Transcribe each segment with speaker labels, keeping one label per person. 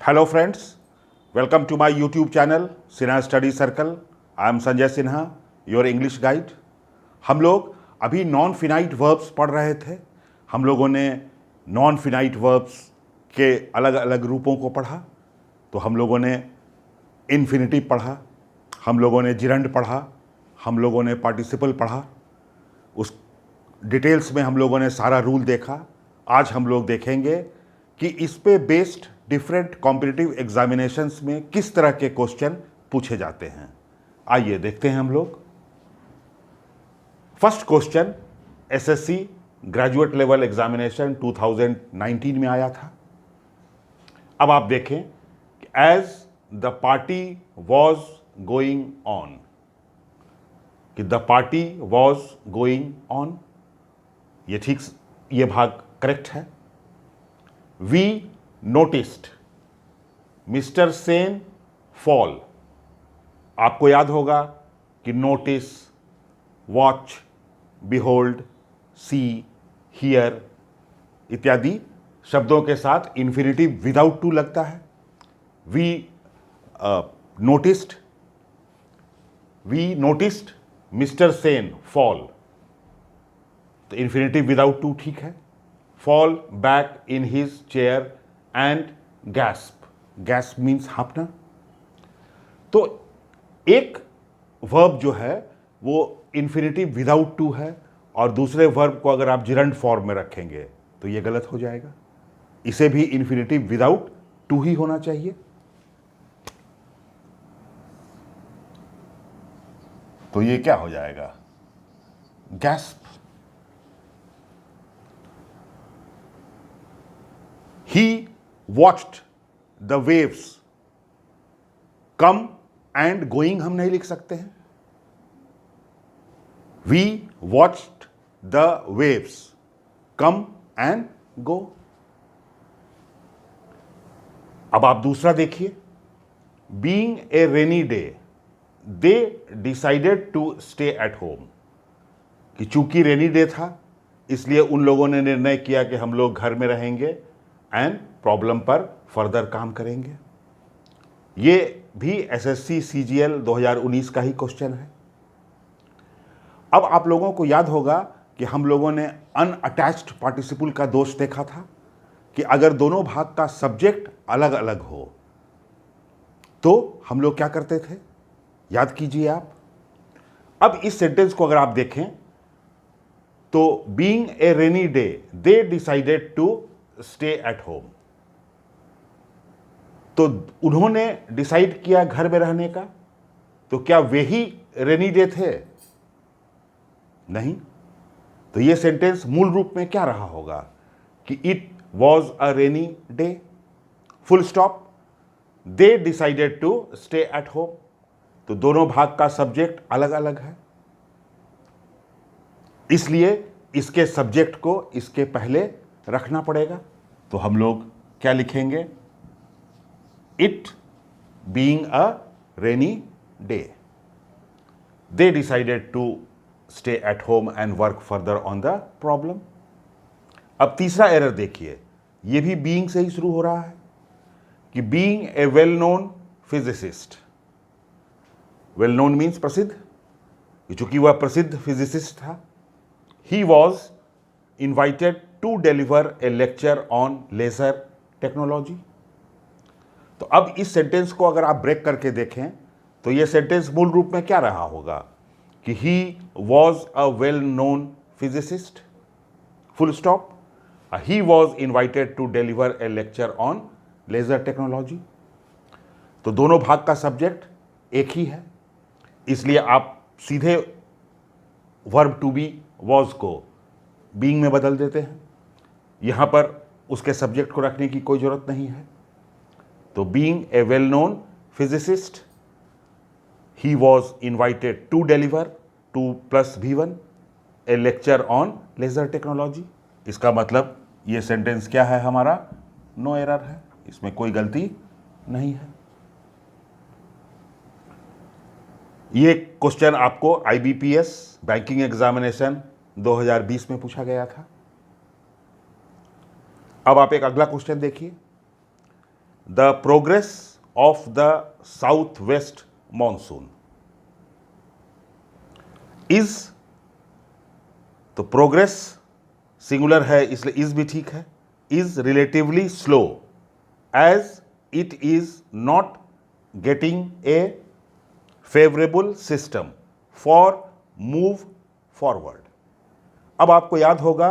Speaker 1: Hello friends, welcome to my YouTube channel Sinha Study Circle. I am Sanjay Sinha, your English guide. हम लोग अभी non finite verbs पढ़ रहे थे। हम लोगों ने नॉन फिनाइट वर्ब्स के अलग अलग रूपों को पढ़ा। तो हम लोगों ने इन्फिनिटिव पढ़ा, हम लोगों ने जिरंड पढ़ा, हम लोगों ने पार्टिसिपल पढ़ा। उस डिटेल्स में हम लोगों ने सारा रूल देखा। आज हम लोग देखेंगे कि इस पे बेस्ड डिफरेंट कॉम्पिटिटिव एग्जामिनेशंस में किस तरह के क्वेश्चन पूछे जाते हैं। आइए देखते हैं हम लोग। First question SSC graduate level examination 2019 में आया था। अब आप देखें, as the party was going on, कि the party was going on, ये ठीक, ये भाग करेक्ट है। We noticed mister Sen fall. आपको याद होगा कि notice, watch, behold, see, hear इत्यादि शब्दों के साथ इन्फिनिटिव विदाउट टू लगता है। We noticed mister Sen fall, तो इन्फिनिटिव विदाउट टू ठीक है। Fall back in his chair and gasp, gasp means हाँफना। तो एक वर्ब जो है वो इन्फिनिटिव विदाउट टू है, और दूसरे वर्ब को अगर आप जिरंड फॉर्म में रखेंगे तो ये गलत हो जाएगा। इसे भी इन्फिनिटिव विदाउट टू ही होना चाहिए। तो ये क्या हो जाएगा? Gasp. He watched the waves come and going हम नहीं लिख सकते हैं। We watched the waves come and go। अब आप दूसरा देखिए, Being a rainy day, they decided to stay at home। कि चूंकि रेनी डे था इसलिए उन लोगों ने निर्णय किया कि हम लोग घर में रहेंगे एंड प्रॉब्लम पर फर्दर काम करेंगे। ये भी एसएससी सीजीएल 2019 का ही क्वेश्चन है। अब आप लोगों को याद होगा कि हम लोगों ने अनअटैच्ड पार्टिसिपल का दोष देखा था कि अगर दोनों भाग का सब्जेक्ट अलग अलग हो तो हम लोग क्या करते थे, याद कीजिए आप। अब इस सेंटेंस को अगर आप देखें तो being a rainy day they decided to stay at home, तो उन्होंने डिसाइड किया घर में रहने का। तो क्या वे ही रेनी डे थे? नहीं। तो ये सेंटेंस मूल रूप में क्या रहा होगा कि it was a rainy day, full stop, they decided to stay at home. तो दोनों भाग का सब्जेक्ट अलग अलग है, इसलिए इसके सब्जेक्ट को इसके पहले रखना पड़ेगा। तो हम लोग क्या लिखेंगे? It being a rainy day, they decided to stay at home and work further on the problem. अब तीसरा एरर देखिए, यह भी बीइंग से ही शुरू हो रहा है कि being a well known physicist. Well known means प्रसिद्ध, चूंकि वह प्रसिद्ध फिजिसिस्ट था। He was invited to deliver a lecture on laser technology। तो अब इस सेंटेंस को अगर आप ब्रेक करके देखें तो यह सेंटेंस मूल रूप में क्या रहा होगा कि he was a well known physicist, full stop, he was invited to deliver a lecture on laser technology। तो दोनों भाग का सब्जेक्ट एक ही है, इसलिए आप सीधे वर्ब टू बी वॉज को बीइंग में बदल देते हैं। यहां पर उसके सब्जेक्ट को रखने की कोई जरूरत नहीं है। तो being a well known physicist, he was invited to deliver, to plus V1 a lecture on laser technology. इसका मतलब ये सेंटेंस क्या है हमारा? नो एरर है, इसमें कोई गलती नहीं है। ये क्वेश्चन आपको IBPS बैंकिंग एग्जामिनेशन 2020 में पूछा गया था। अब आप एक अगला क्वेश्चन देखिए। The progress of the south west monsoon. Is, तो प्रोग्रेस सिंगुलर है इसलिए इज भी ठीक है। Is relatively slow as it is not getting a favourable system for move forward. अब आपको याद होगा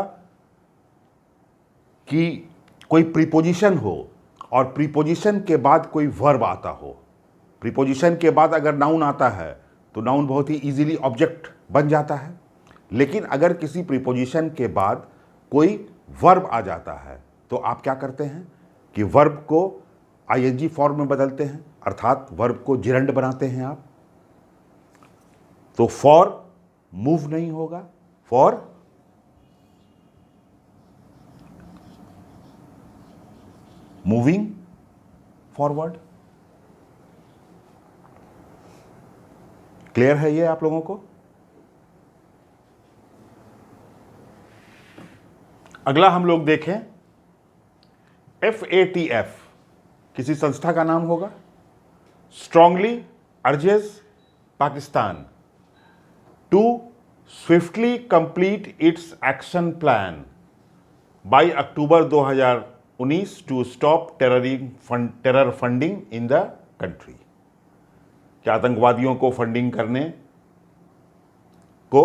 Speaker 1: कि कोई प्रीपोजिशन हो और प्रीपोजिशन के बाद कोई वर्ब आता हो। प्रीपोजिशन के बाद अगर नाउन आता है तो नाउन बहुत ही इजीली ऑब्जेक्ट बन जाता है, लेकिन अगर किसी प्रीपोजिशन के बाद कोई वर्ब आ जाता है तो आप क्या करते हैं कि वर्ब को आईएनजी फॉर्म में बदलते हैं, अर्थात वर्ब को जिरंड बनाते हैं आप। तो फॉर मूव नहीं होगा, फॉर मूविंग फॉरवर्ड। क्लियर है ये आप लोगों को? अगला हम लोग देखें, FATF किसी संस्था का नाम होगा। Strongly urges Pakistan to swiftly complete its action plan by October 2019 to stop terror funding in the country. कि आतंकवादियों को फंडिंग करने को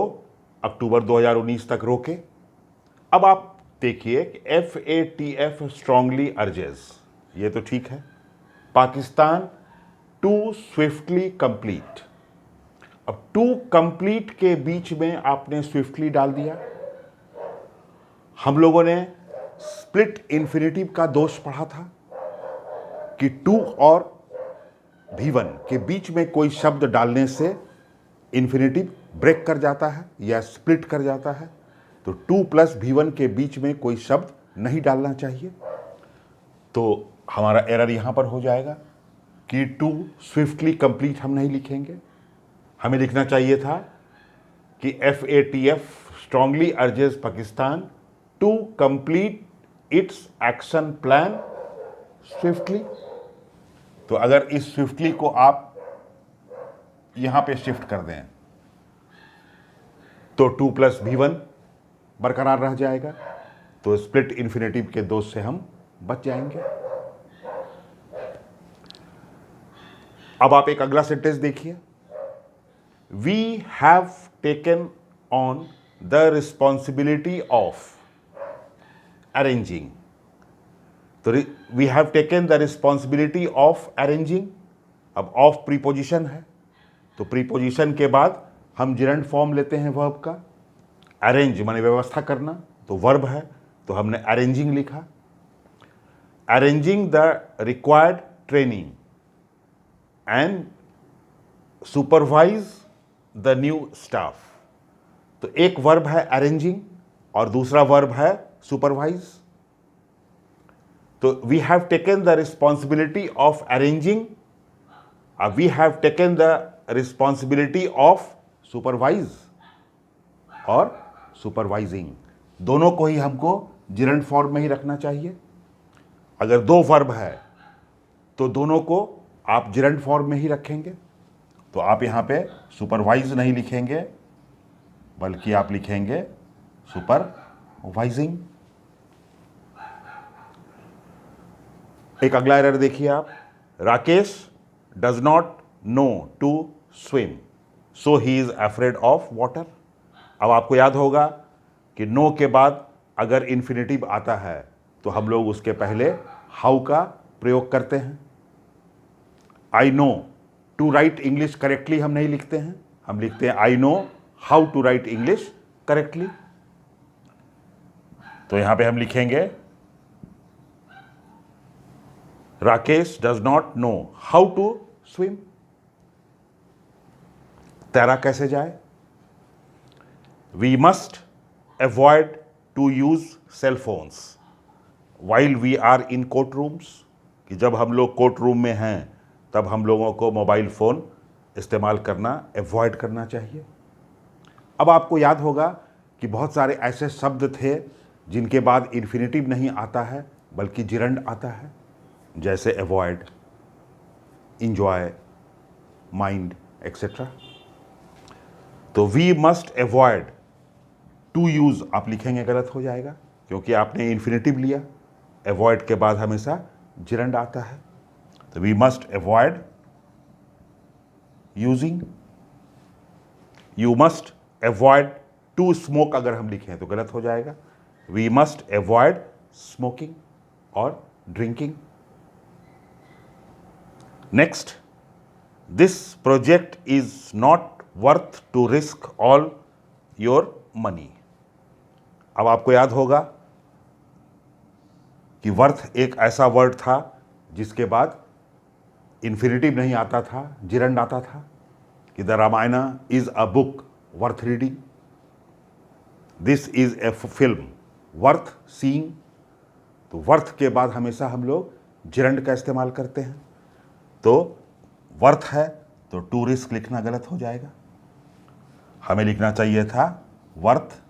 Speaker 1: अक्टूबर 2019 तक रोके। अब आप देखिए कि FATF स्ट्रांगली अर्जेस, ये तो ठीक है। पाकिस्तान टू स्विफ्टली कंप्लीट, अब टू कंप्लीट के बीच में आपने स्विफ्टली डाल दिया। हम लोगों ने स्प्लिट इंफिनिटिव का दोष पढ़ा था कि टू और V1 के बीच में कोई शब्द डालने से इंफिनिटिव ब्रेक कर जाता है या स्प्लिट कर जाता है। तो 2 + V1 के बीच में कोई शब्द नहीं डालना चाहिए। तो हमारा एरर यहां पर हो जाएगा कि टू स्विफ्टली कंप्लीट हम नहीं लिखेंगे, हमें लिखना चाहिए था कि FATF strongly urges Pakistan to complete its action plan swiftly. तो अगर इस स्विफ्टली को आप यहां पे शिफ्ट कर दें तो 2 + V1 बरकरार रह जाएगा। तो स्प्लिट इंफिनिटिव के दोष से हम बच जाएंगे। अब आप एक अगला सेंटेंस देखिए, we have taken on the responsibility of arranging. तो we have taken the responsibility of arranging. अब ऑफ प्रीपोजिशन है तो प्रीपोजिशन के बाद हम जिरंड फॉर्म लेते हैं वर्ब का। अरेंज माने व्यवस्था करना, तो वर्ब है तो हमने अरेंजिंग लिखा। Arranging the required training and supervise the new staff. तो एक वर्ब है अरेंजिंग और दूसरा वर्ब है सुपरवाइज। तो we have taken the responsibility of arranging, we have taken the responsibility of supervise और सुपरवाइजिंग, दोनों को ही हमको जिरंड फॉर्म में ही रखना चाहिए। अगर दो वर्ब है तो दोनों को आप जिरंड फॉर्म में ही रखेंगे। तो आप यहां पे सुपरवाइज नहीं लिखेंगे बल्कि आप लिखेंगे सुपरवाइजिंग। एक अगला एरर देखिए आप, Rakesh does not know to swim so he is afraid of water. अब आपको याद होगा कि नो के बाद अगर इन्फिनिटिव आता है तो हम लोग उसके पहले हाउ का प्रयोग करते हैं। I know to write English correctly हम नहीं लिखते हैं, हम लिखते हैं I know how to write English correctly. तो यहां पे हम लिखेंगे Rakesh does not know how to swim. तैरा कैसे जाए? We must avoid to use cell phones while we are in court rooms. कि जब हम लोग कोर्ट रूम में हैं तब हम लोगों को मोबाइल फ़ोन इस्तेमाल करना अवॉइड करना चाहिए। अब आपको याद होगा कि बहुत सारे ऐसे शब्द थे जिनके बाद इन्फिनिटिव नहीं आता है बल्कि जिरंड आता है। जैसे अवॉइड, इंजॉय, माइंड एक्सेट्रा। तो we must avoid, to use आप लिखेंगे गलत हो जाएगा, क्योंकि आपने इन्फिनेटिव लिया। अवॉइड के बाद हमेशा जिरंड आता है। तो we must avoid using, you must avoid to smoke अगर हम लिखें तो गलत हो जाएगा। वी मस्ट अवॉइड स्मोकिंग और drinking. Next, this project is not worth to risk all your money. अब आपको याद होगा कि वर्थ एक ऐसा वर्ड था जिसके बाद इन्फिनिटिव नहीं आता था, जिरंड आता था, कि the Ramayana is a book worth reading, this is a film worth seeing. तो वर्थ के बाद हमेशा हम लोग जिरंड का इस्तेमाल करते हैं। तो वर्थ है तो टू रिस्क लिखना गलत हो जाएगा, हमें लिखना चाहिए था worth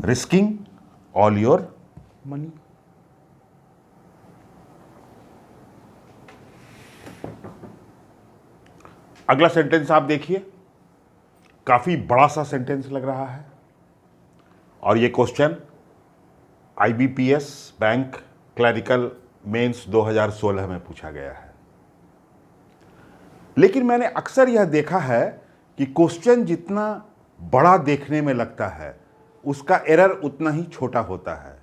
Speaker 1: risking all your money. अगला सेंटेंस आप देखिए, काफी बड़ा सा सेंटेंस लग रहा है और ये question IBPS bank clerical mains 2016 में पूछा गया है। लेकिन मैंने अक्सर यह देखा है कि क्वेश्चन जितना बड़ा देखने में लगता है उसका एरर उतना ही छोटा होता है।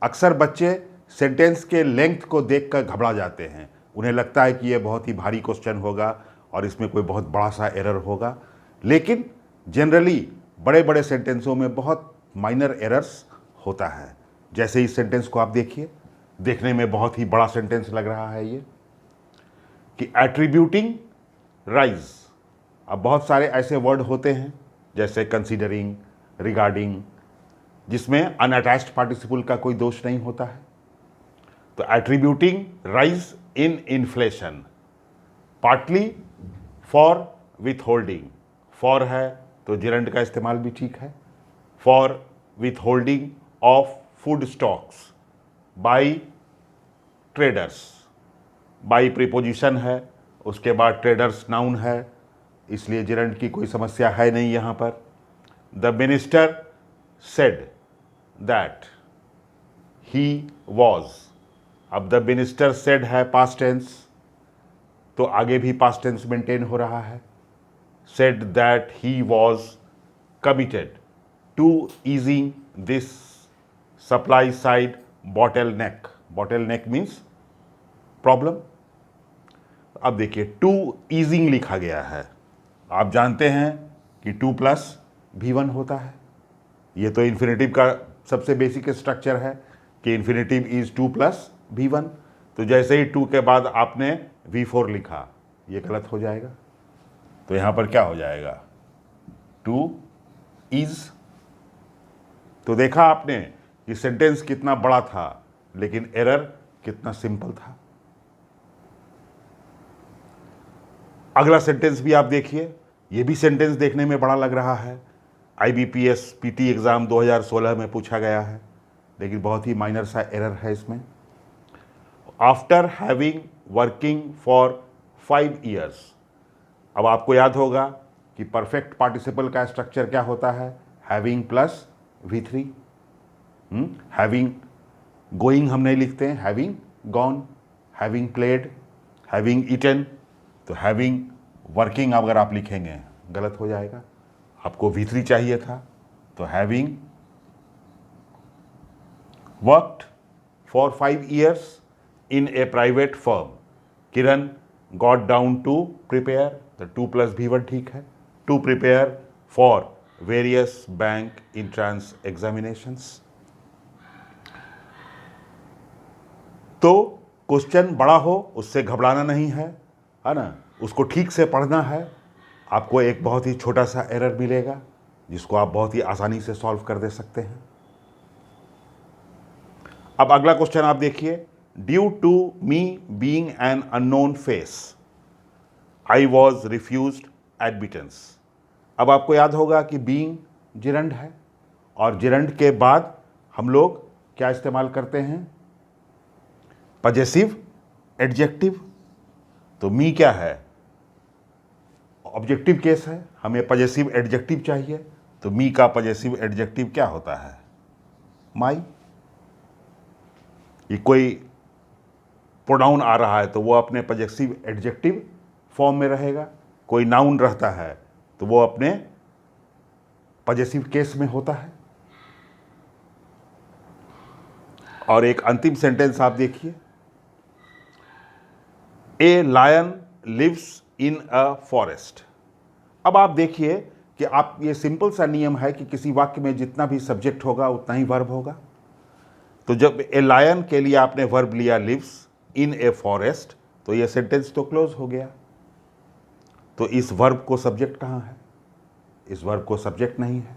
Speaker 1: अक्सर बच्चे सेंटेंस के लेंथ को देखकर घबरा जाते हैं, उन्हें लगता है कि यह बहुत ही भारी क्वेश्चन होगा और इसमें कोई बहुत बड़ा सा एरर होगा। लेकिन जनरली बड़े बड़े सेंटेंसों में बहुत माइनर एरर्स होता है। जैसे इस सेंटेंस को आप देखिए, देखने में बहुत ही बड़ा सेंटेंस लग रहा है ये, कि एट्रीब्यूटिंग राइज। अब बहुत सारे ऐसे वर्ड होते हैं जैसे कंसीडरिंग, रिगार्डिंग, जिसमें अनअटैच्ड पार्टिसिपल का कोई दोष नहीं होता है। तो attributing rise in inflation, partly for with holding, for है तो जिरंड का इस्तेमाल भी ठीक है, for with holding of food stocks by traders, by preposition है, उसके बाद ट्रेडर्स नाउन है, इसलिए जिरंड की कोई समस्या है नहीं यहाँ पर। The minister said that he was, अब द मिनिस्टर सेड है पास्ट टेंस, तो आगे भी पास्ट टेंस मेंटेन हो रहा है। Said that he was committed to easing this supply side bottleneck, bottleneck means problem. अब देखिए टू ईजिंग लिखा गया है, आप जानते हैं कि 2 + V1 होता है। ये तो इन्फिनेटिव का सबसे बेसिक स्ट्रक्चर है कि इन्फिनेटिव इज 2 + V1। तो जैसे ही 2 के बाद आपने V4 लिखा, ये गलत हो जाएगा। तो यहां पर क्या हो जाएगा, 2 इज। तो देखा आपने कि सेंटेंस कितना बड़ा था लेकिन एरर कितना सिंपल था। अगला सेंटेंस भी आप देखिए, ये भी सेंटेंस देखने में बड़ा लग रहा है, IBPS PT एग्ज़ाम 2016 में पूछा गया है, लेकिन बहुत ही माइनर सा एरर है इसमें। After having working for 5 years, अब आपको याद होगा कि परफेक्ट पार्टिसिपल का स्ट्रक्चर क्या होता है, having plus V3। Having going हम नहीं लिखते हैं, having gone, having played, having eaten. तो हैविंग वर्किंग अगर आप लिखेंगे गलत हो जाएगा, आपको V3 चाहिए था। तो having worked for 5 years in a private firm, Kiran got down to prepare, तो 2 + V1 ठीक है, to prepare for various bank entrance examinations. तो क्वेश्चन बड़ा हो उससे घबराना नहीं है ना, उसको ठीक से पढ़ना है। आपको एक बहुत ही छोटा सा एरर मिलेगा जिसको आप बहुत ही आसानी से सॉल्व कर दे सकते हैं। अब अगला क्वेश्चन आप देखिए, due to me being an unknown face I was refused admittance. अब आपको याद होगा कि बीइंग जिरंड है और जिरंड के बाद हम लोग क्या इस्तेमाल करते हैं, पजेसिव एडजेक्टिव। तो मी क्या है? ऑब्जेक्टिव केस है, हमें पजेसिव एडजेक्टिव चाहिए, तो मी का पजेसिव एडजेक्टिव क्या होता है? माई। ये कोई प्रोनाउन आ रहा है तो वो अपने पजेसिव एडजेक्टिव फॉर्म में रहेगा, कोई नाउन रहता है तो वो अपने पजेसिव केस में होता है। और एक अंतिम सेंटेंस आप देखिए, a lion lives in a forest. अब आप देखिए कि आप, ये सिंपल सा नियम है कि किसी वाक्य में जितना भी सब्जेक्ट होगा उतना ही वर्ब होगा। तो जब ए लायन के लिए आपने वर्ब लिया लिव्स इन ए फॉरेस्ट, तो ये सेंटेंस तो क्लोज हो गया। तो इस वर्ब को सब्जेक्ट कहाँ है? इस वर्ब को सब्जेक्ट नहीं है।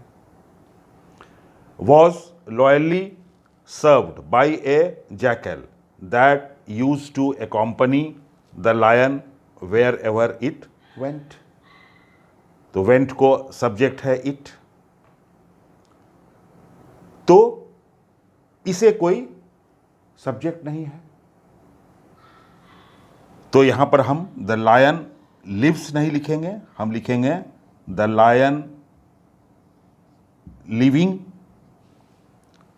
Speaker 1: Was loyally served by a jackal that use to accompany the lion wherever it went. तो वेंट को सब्जेक्ट है इट, तो इसे कोई सब्जेक्ट नहीं है। तो यहां पर हम द लायन लिव्स नहीं लिखेंगे, हम लिखेंगे the lion living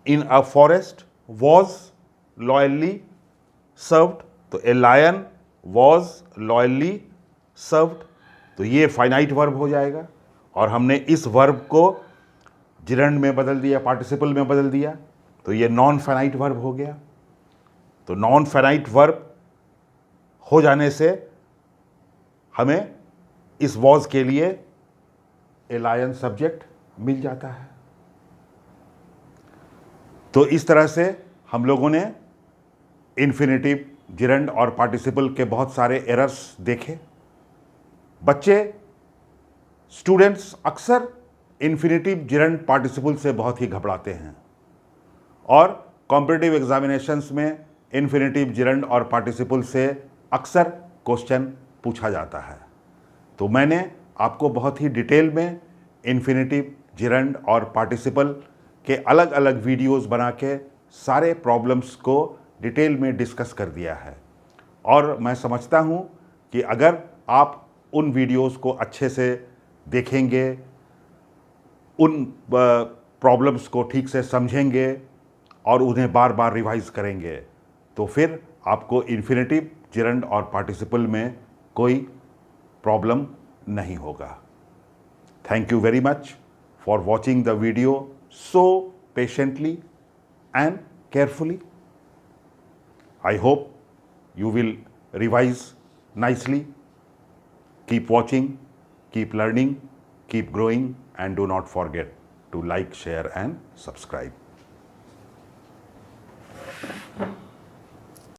Speaker 1: in a forest was loyally served. तो a lion was loyally served, तो ये फाइनाइट वर्ब हो जाएगा। और हमने इस वर्ब को जिरंड में बदल दिया, पार्टिसिपल में बदल दिया, तो ये नॉन फाइनाइट वर्ब हो गया। तो नॉन फाइनाइट वर्ब हो जाने से हमें इस वॉज के लिए ए लायन सब्जेक्ट मिल जाता है। तो इस तरह से हम लोगों ने इन्फिनेटिव, जिरंड और पार्टिसिपल के बहुत सारे एरर्स देखे। बच्चे, स्टूडेंट्स अक्सर इन्फिनेटिव, जिरंड, पार्टिसिपल से बहुत ही घबराते हैं और कॉम्पिटिटिव एग्जामिनेशंस में इन्फिनेटिव, जिरंड और पार्टिसिपल से अक्सर क्वेश्चन पूछा जाता है। तो मैंने आपको बहुत ही डिटेल में इन्फिनेटिव, जिरंड और पार्टिसिपल के अलग अलग वीडियोस बना के सारे प्रॉब्लम्स को डिटेल में डिस्कस कर दिया है। और मैं समझता हूँ कि अगर आप उन वीडियोस को अच्छे से देखेंगे, उन प्रॉब्लम्स को ठीक से समझेंगे और उन्हें बार बार रिवाइज करेंगे, तो फिर आपको इन्फिनेटिव, जिरंड और पार्टिसिपल में कोई प्रॉब्लम नहीं होगा। Thank you very much for watching the video so patiently and carefully. I hope you will revise nicely. Keep watching, keep learning, keep growing, and do not forget to like, share, and subscribe.